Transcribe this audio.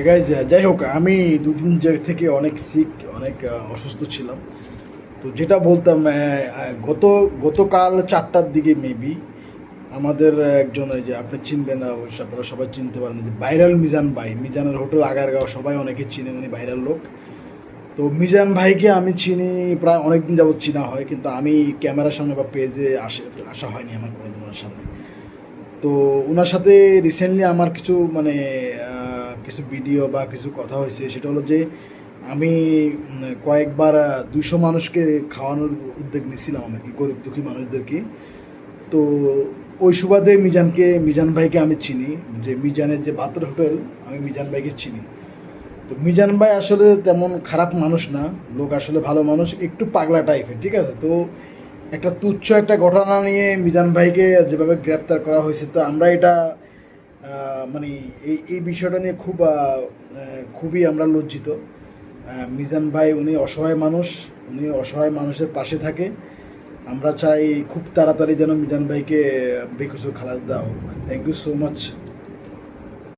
Guys, যাই হোক, আমি দুদিন থেকে অনেক সিক, অনেক অসুস্থ ছিলাম। তো যেটা বলতাম, গতকাল 4টার দিকে মেবি আমাদের একজন, ওই যে আপনি চিনবেন, অবশ্য আপনারা সবাই চিনতে পারেন, যে ভাইরাল মিজান ভাই, মিজানের হোটেল আগারগাঁও, সবাই অনেকে চিনে, উনি ভাইরাল লোক। তো মিজান ভাইকে আমি চিনি, প্রায় অনেক দিন যাবৎ চিনা হয়, কিন্তু আমি ক্যামেরার সামনে বা পেজে আসা হয়নি আমার কোনোদিন ওনার সামনে। তো ওনার সাথে রিসেন্টলি আমার কিছু কিছু ভিডিও বা কিছু কথা হয়েছে, সেটা হলো যে আমি কয়েকবার 200 মানুষকে খাওয়ানোর উদ্যোগ নিয়েছিলাম, আর কি, গরিব দুঃখী মানুষদেরকে। তো ওই সুবাদে মিজান ভাইকে আমি চিনি, যে মিজানের যে ভাতের হোটেল, আমি মিজান ভাইকে চিনি। তো মিজান ভাই আসলে তেমন খারাপ মানুষ না, লোক আসলে ভালো মানুষ, একটু পাগলা টাইপের, ঠিক আছে। তো একটা তুচ্ছ একটা ঘটনা নিয়ে মিজান ভাইকে যেভাবে গ্রেপ্তার করা হয়েছে, তো আমরা এটা মানে এই বিষয়টা নিয়ে খুবই আমরা লজ্জিত। মিজান ভাই, উনি অসহায় মানুষ, উনি অসহায় মানুষের পাশে থাকে। আমরা চাই খুব তাড়াতাড়ি যেন মিজান ভাইকে বেকসুর খালাস দেওয়া হোক। Thank you so much.